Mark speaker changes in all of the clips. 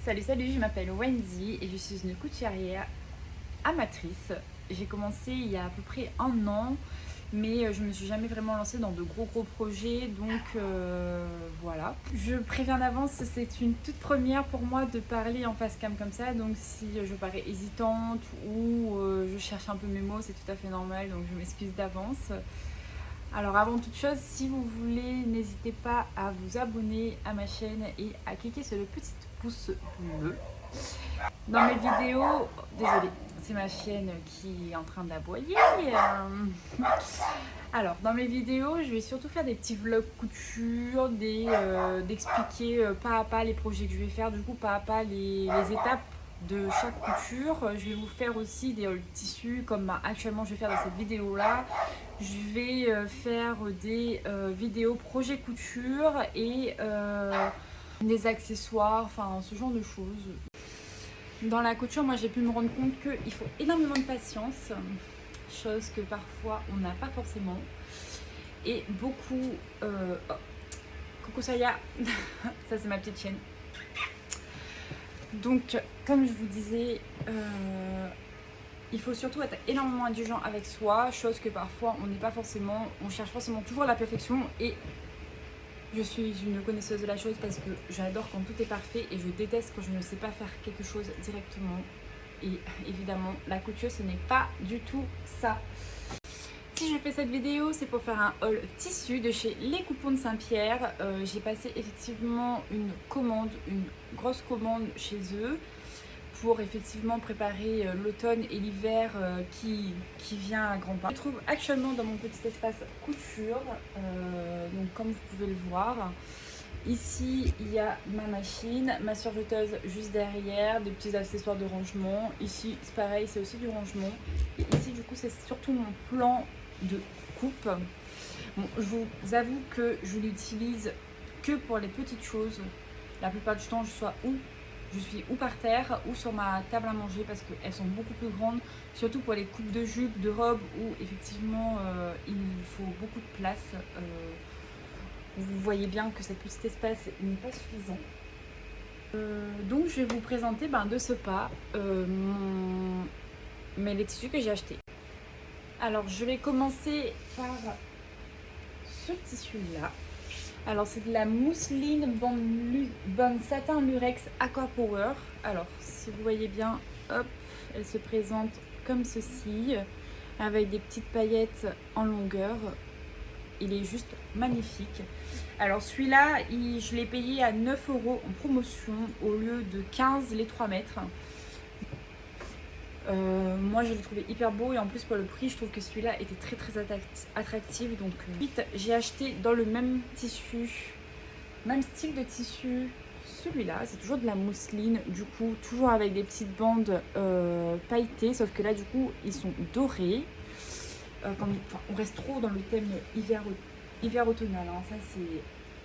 Speaker 1: Salut, je m'appelle Wendy et je suis une couturière amatrice. J'ai commencé il y a à peu près 1 an, mais je me suis jamais vraiment lancée dans de gros projets, donc voilà. Je préviens d'avance, c'est une toute première pour moi de parler en face cam comme ça, donc si je parais hésitante ou je cherche un peu mes mots, c'est tout à fait normal, donc je m'excuse d'avance. Alors avant toute chose, si vous voulez, n'hésitez pas à vous abonner à ma chaîne et à cliquer sur le petit pouce bleu. Dans mes vidéos, désolée, c'est ma chienne qui est en train d'aboyer. Alors, dans mes vidéos, je vais surtout faire des petits vlogs couture, d'expliquer pas à pas les projets que je vais faire, du coup pas à pas les étapes de chaque couture. Je vais vous faire aussi des tissus comme actuellement je vais faire dans cette vidéo là. Je vais faire des vidéos projet couture et des accessoires, enfin ce genre de choses. Dans la couture, moi j'ai pu me rendre compte qu'il faut énormément de patience, chose que parfois on n'a pas forcément. Et beaucoup... Oh, coucou Saya, ça c'est ma petite chienne. Donc, comme je vous disais, il faut surtout être énormément indulgent avec soi, chose que parfois on n'est pas forcément, on cherche forcément toujours la perfection et je suis une connaisseuse de la chose parce que j'adore quand tout est parfait et je déteste quand je ne sais pas faire quelque chose directement. Et évidemment, la couture ce n'est pas du tout ça. Si je fais cette vidéo, c'est pour faire un haul tissu de chez Les Coupons de Saint-Pierre. J'ai passé effectivement une grosse commande chez eux pour effectivement préparer l'automne et l'hiver qui vient à grands pas. Je me trouve actuellement dans mon petit espace couture, donc comme vous pouvez le voir. Ici, il y a ma machine, ma surjeteuse juste derrière, des petits accessoires de rangement. Ici, c'est pareil, c'est aussi du rangement. Et ici, du coup, c'est surtout mon plan de coupe. Bon, je vous avoue que je l'utilise que pour les petites choses. La plupart du temps, je suis ou par terre ou sur ma table à manger parce qu'elles sont beaucoup plus grandes, surtout pour les coupes de jupes, de robes où effectivement il faut beaucoup de place. Vous voyez bien que cet petit espace n'est pas suffisant. Donc je vais vous présenter de ce pas les tissus que j'ai achetés. Alors je vais commencer par ce tissu là. Alors c'est de la mousseline bande satin lurex Aqua Power. Alors si vous voyez bien, hop, elle se présente comme ceci, avec des petites paillettes en longueur. Il est juste magnifique. Alors celui-là, je l'ai payé à 9 € en promotion au lieu de 15 les 3 mètres. Moi je l'ai trouvé hyper beau et en plus pour le prix je trouve que celui-là était très attractif. Donc ensuite j'ai acheté dans le même tissu, même style de tissu, celui-là. C'est toujours de la mousseline, du coup toujours avec des petites bandes pailletées, sauf que là du coup ils sont dorés. On reste trop dans le thème hiver automnal, hein.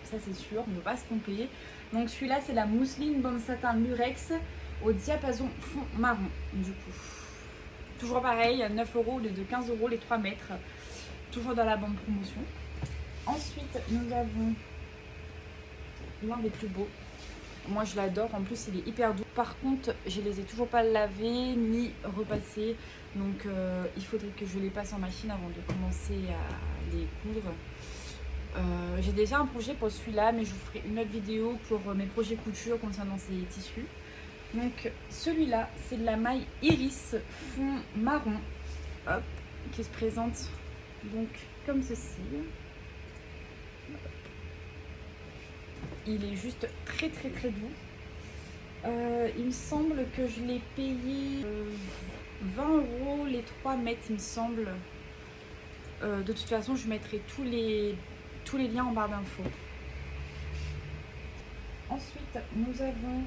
Speaker 1: Ça c'est sûr, on ne peut pas se tromper. Donc celui-là c'est la mousseline bande satin lurex au diapason fond marron, du coup toujours pareil, 9 € au lieu de 15 € les 3 mètres, toujours dans la bande promotion. Ensuite nous avons l'un des plus beaux, moi je l'adore, en plus il est hyper doux. Par contre je les ai toujours pas lavés ni repassés, donc il faudrait que je les passe en machine avant de commencer à les coudre. J'ai déjà un projet pour celui-là, mais je vous ferai une autre vidéo pour mes projets couture concernant ces tissus. Donc celui-là c'est de la maille iris fond marron, hop, qui se présente donc comme ceci. Il est juste très doux. Il me semble que je l'ai payé 20 € les 3 mètres, il me semble. De toute façon je mettrai tous les liens en barre d'infos. Ensuite nous avons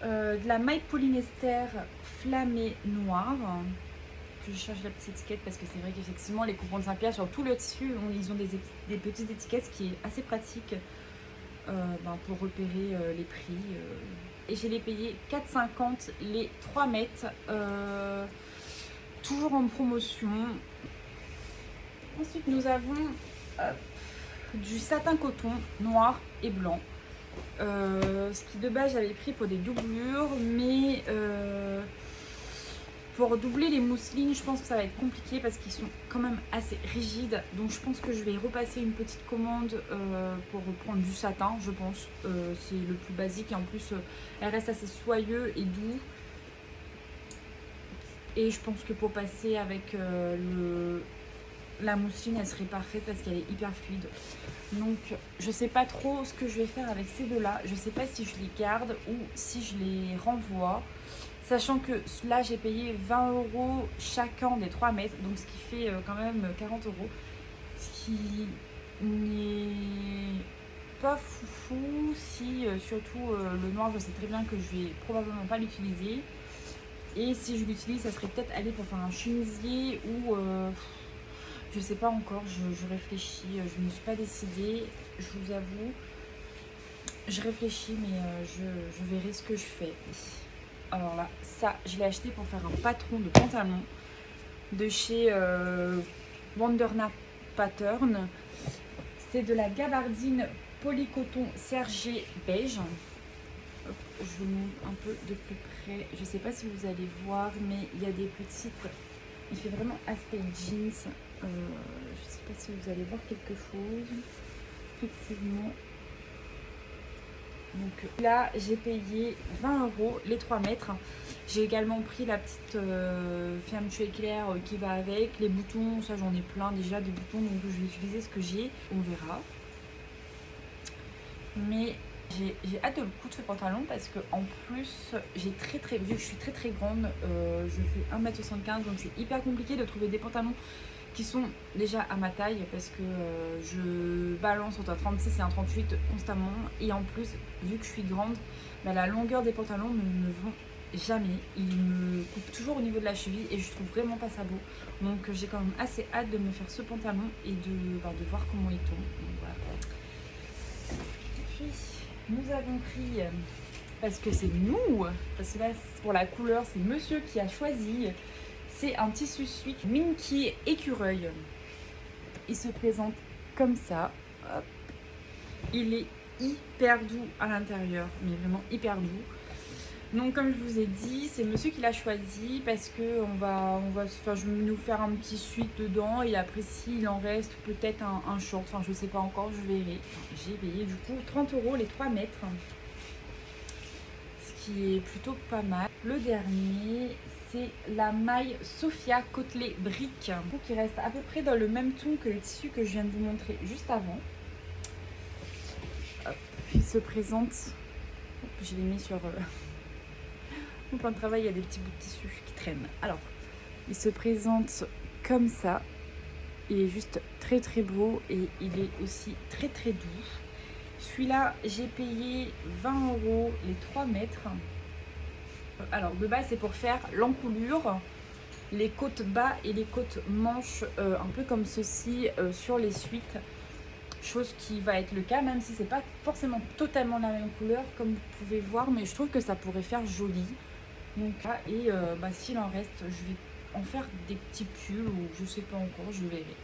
Speaker 1: de la maille polyester flammée noire. Je cherche la petite étiquette parce que c'est vrai qu'effectivement les coupons de Saint-Pierre sur tout le tissu ils ont des petites étiquettes, ce qui est assez pratique pour repérer les prix. Et je l'ai payé 4,50 les 3 mètres, toujours en promotion. Ensuite nous avons du satin coton noir et blanc. Ce qui de base j'avais pris pour des doublures, mais pour doubler les mousselines, je pense que ça va être compliqué parce qu'ils sont quand même assez rigides. Donc je pense que je vais repasser une petite commande pour reprendre du satin, je pense. C'est le plus basique et en plus elle reste assez soyeux et doux. Et je pense que pour passer avec la mousseline, elle serait parfaite parce qu'elle est hyper fluide. Donc je sais pas trop ce que je vais faire avec ces deux-là. Je sais pas si je les garde ou si je les renvoie. Sachant que là, j'ai payé 20 € chacun des 3 mètres, donc ce qui fait quand même 40 €. Ce qui n'est pas foufou si, surtout le noir, je sais très bien que je vais probablement pas l'utiliser. Et si je l'utilise, ça serait peut-être aller pour faire un chemisier ou je sais pas encore, je réfléchis, je ne me suis pas décidée, je vous avoue. Je réfléchis, mais je verrai ce que je fais. Alors là, ça, je l'ai acheté pour faire un patron de pantalon de chez Wonderna Pattern. C'est de la gabardine polycoton sergé beige. Hop, je vous montre un peu de plus près. Je sais pas si vous allez voir, mais il y a des petites... Il fait vraiment aspect jeans. Je sais pas si vous allez voir quelque chose. Effectivement. Donc là, j'ai payé 20 € les 3 mètres. J'ai également pris la petite fermeture éclair qui va avec. Les boutons, ça j'en ai plein déjà des boutons, donc je vais utiliser ce que j'ai. On verra. Mais j'ai hâte de le coup de ce pantalon parce que en plus, vu que je suis très grande, je fais 1m75, donc c'est hyper compliqué de trouver des pantalons qui sont déjà à ma taille parce que je balance entre un 36 et un 38 constamment, et en plus vu que je suis grande, bah, la longueur des pantalons ne me vont jamais, ils me coupent toujours au niveau de la cheville et je trouve vraiment pas ça beau, donc j'ai quand même assez hâte de me faire ce pantalon et de voir comment il tombe. Donc, voilà. Puis nous avons pris, parce que c'est nous, parce que là pour la couleur c'est monsieur qui a choisi. C'est un tissu suite Minky écureuil. Il se présente comme ça. Hop. Il est hyper doux à l'intérieur, mais vraiment hyper doux. Donc comme je vous ai dit, c'est monsieur qui l'a choisi parce que je vais nous faire un petit suite dedans et après s'il en reste peut-être un short. Enfin je sais pas encore, je verrai. J'ai payé du coup 30 € les 3 mètres. Ce qui est plutôt pas mal. Le dernier, c'est la maille Sophia côtelée brique, qui reste à peu près dans le même ton que le tissu que je viens de vous montrer juste avant. Hop. Il se présente, je l'ai mis sur mon plan de travail, il y a des petits bouts de tissu qui traînent. Alors, il se présente comme ça, il est juste très beau et il est aussi très doux. Celui-là, j'ai payé 20 € les 3 mètres. Alors de base c'est pour faire l'encoulure, les côtes bas et les côtes manches un peu comme ceci sur les suites, chose qui va être le cas même si c'est pas forcément totalement la même couleur comme vous pouvez voir, mais je trouve que ça pourrait faire joli. Donc et s'il en reste, je vais en faire des petits pulls ou je sais pas encore, je verrai.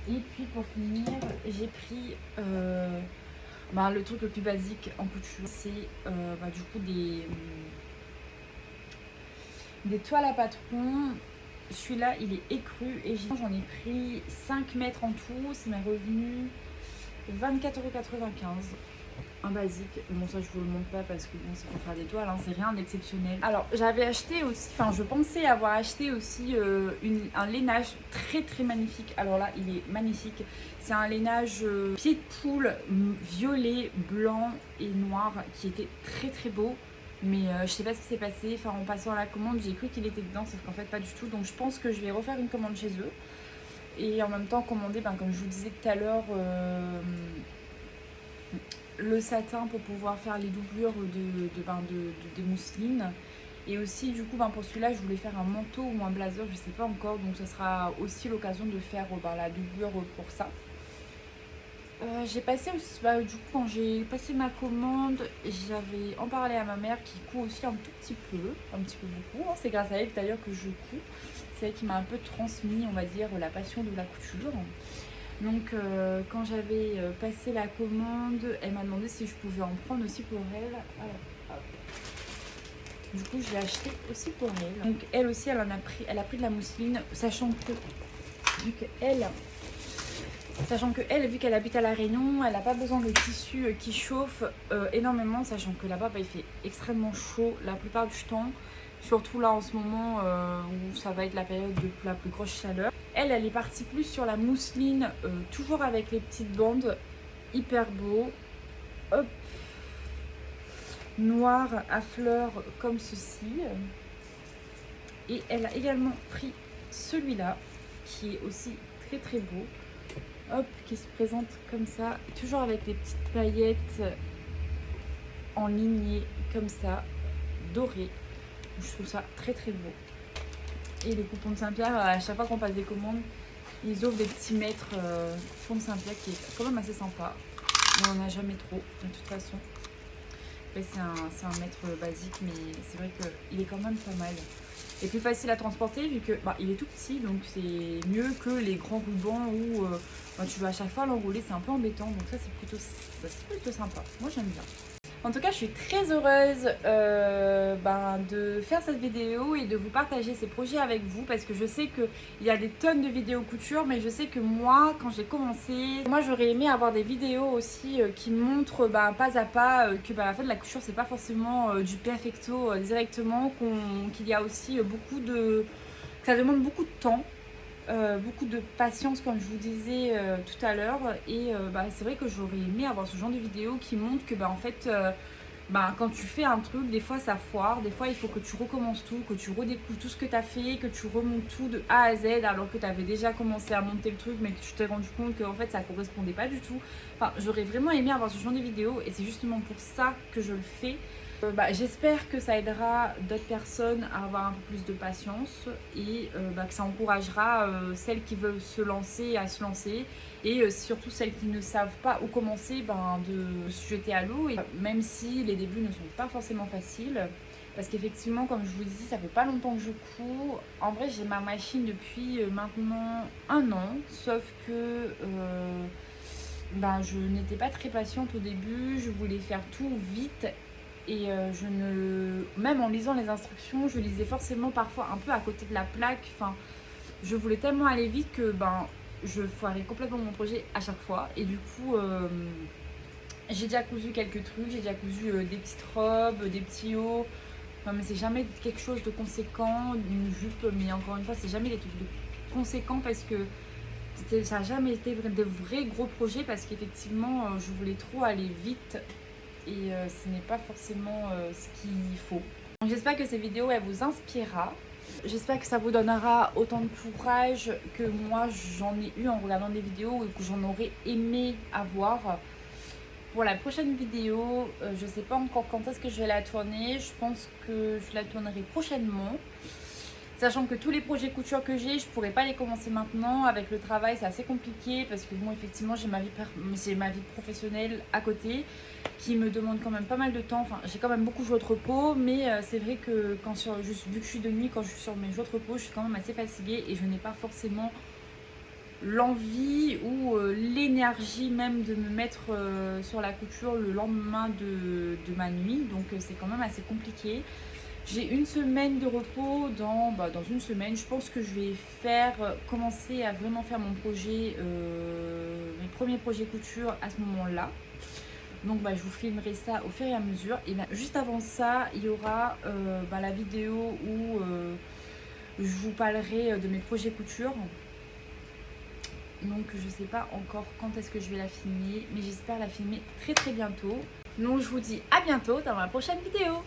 Speaker 1: Et puis pour finir, j'ai pris le truc le plus basique en couture, c'est du coup des toiles à patron. Celui-là il est écru et j'en ai pris 5 mètres en tout, ça m'est revenu 24,95 €. Un basique, bon ça je vous le montre pas parce que bon c'est pour faire des toiles, hein, c'est rien d'exceptionnel. Alors j'avais acheté aussi, je pensais avoir acheté aussi un lainage très magnifique. Alors là il est magnifique, c'est un lainage pied de poule violet, blanc et noir qui était très beau. Mais je sais pas ce qui s'est passé, en passant à la commande j'ai cru qu'il était dedans, sauf qu'en fait pas du tout. Donc je pense que je vais refaire une commande chez eux et en même temps commander, comme je vous disais tout à l'heure, le satin pour pouvoir faire les doublures de mousseline. Et aussi du coup pour celui-là je voulais faire un manteau ou un blazer, je sais pas encore, donc ça sera aussi l'occasion de faire la doublure pour ça. J'ai passé aussi, du coup quand j'ai passé ma commande, j'avais en parlé à ma mère qui coud aussi un petit peu beaucoup, hein. C'est grâce à elle d'ailleurs que je couds, c'est elle qui m'a un peu transmis on va dire la passion de la couture. Donc quand j'avais passé la commande, elle m'a demandé si je pouvais en prendre aussi pour elle. Alors, hop. Du coup, je l'ai acheté aussi pour elle. Donc elle aussi, elle a pris de la mousseline, sachant que vu qu'elle habite à La Réunion, elle n'a pas besoin de tissu qui chauffe énormément, sachant que là-bas, il fait extrêmement chaud la plupart du temps. Surtout là en ce moment où ça va être la période de la plus grosse chaleur. Elle est partie plus sur la mousseline, toujours avec les petites bandes, hyper beau. Hop, noir à fleurs comme ceci. Et elle a également pris celui-là, qui est aussi très très beau. Hop, qui se présente comme ça, toujours avec les petites paillettes en lignée comme ça, dorées. Je trouve ça très très beau. Et les coupons de Saint-Pierre, à chaque fois qu'on passe des commandes, ils offrent des petits mètres coupons de Saint-Pierre qui est quand même assez sympa. On n'en a jamais trop de toute façon. C'est un mètre basique, mais c'est vrai qu'il est quand même pas mal. Et plus facile à transporter vu que il est tout petit, donc c'est mieux que les grands rubans où tu vas à chaque fois l'enrouler, c'est un peu embêtant. Donc ça c'est plutôt sympa. Moi j'aime bien. En tout cas, je suis très heureuse de faire cette vidéo et de vous partager ces projets avec vous parce que je sais qu'il y a des tonnes de vidéos couture, mais je sais que moi, quand j'ai commencé, moi j'aurais aimé avoir des vidéos aussi qui montrent pas à pas que la fin de la couture, c'est pas forcément du perfecto directement, qu'il y a aussi que ça demande beaucoup de temps. Beaucoup de patience comme je vous disais tout à l'heure et c'est vrai que j'aurais aimé avoir ce genre de vidéo qui montre que en fait quand tu fais un truc, des fois ça foire, des fois il faut que tu recommences tout, que tu redécouvres tout ce que tu as fait, que tu remontes tout de A à Z alors que tu avais déjà commencé à monter le truc mais que tu t'es rendu compte que en fait ça correspondait pas du tout. Enfin, j'aurais vraiment aimé avoir ce genre de vidéo et c'est justement pour ça que je le fais. J'espère que ça aidera d'autres personnes à avoir un peu plus de patience et que ça encouragera celles qui veulent se lancer à se lancer et surtout celles qui ne savent pas où commencer de se jeter à l'eau, et même si les débuts ne sont pas forcément faciles parce qu'effectivement comme je vous dis ça fait pas longtemps que je couds. En vrai j'ai ma machine depuis maintenant 1 an, sauf que je n'étais pas très patiente au début, je voulais faire tout vite. Et même en lisant les instructions, je lisais forcément parfois un peu à côté de la plaque. Enfin, je voulais tellement aller vite que je foirais complètement mon projet à chaque fois. Et du coup, j'ai déjà cousu quelques trucs. J'ai déjà cousu des petites robes, des petits hauts. Non, mais c'est jamais quelque chose de conséquent, une jupe. Mais encore une fois, c'est jamais des trucs de conséquents parce que ça n'a jamais été de vrais gros projets parce qu'effectivement, je voulais trop aller vite. Et ce n'est pas forcément ce qu'il faut. Donc j'espère que cette vidéo elle vous inspirera. J'espère que ça vous donnera autant de courage que moi j'en ai eu en regardant des vidéos et que j'en aurais aimé avoir. Pour la prochaine vidéo, je ne sais pas encore quand est-ce que je vais la tourner. Je pense que je la tournerai prochainement. Sachant que tous les projets couture que j'ai, je pourrais pas les commencer maintenant. Avec le travail, c'est assez compliqué parce que bon, effectivement, j'ai ma vie professionnelle à côté qui me demande quand même pas mal de temps. Enfin, j'ai quand même beaucoup de jours de repos, mais c'est vrai que vu que je suis de nuit, quand je suis sur mes jours de repos, je suis quand même assez fatiguée et je n'ai pas forcément l'envie ou l'énergie même de me mettre sur la couture le lendemain de ma nuit. Donc c'est quand même assez compliqué. J'ai 1 semaine de repos dans 1 semaine. Je pense que je vais commencer à vraiment faire mon projet, mes premiers projets couture à ce moment-là. Donc je vous filmerai ça au fur et à mesure. Et juste avant ça, il y aura la vidéo où je vous parlerai de mes projets couture. Donc je sais pas encore quand est-ce que je vais la filmer, mais j'espère la filmer très très bientôt. Donc je vous dis à bientôt dans ma prochaine vidéo.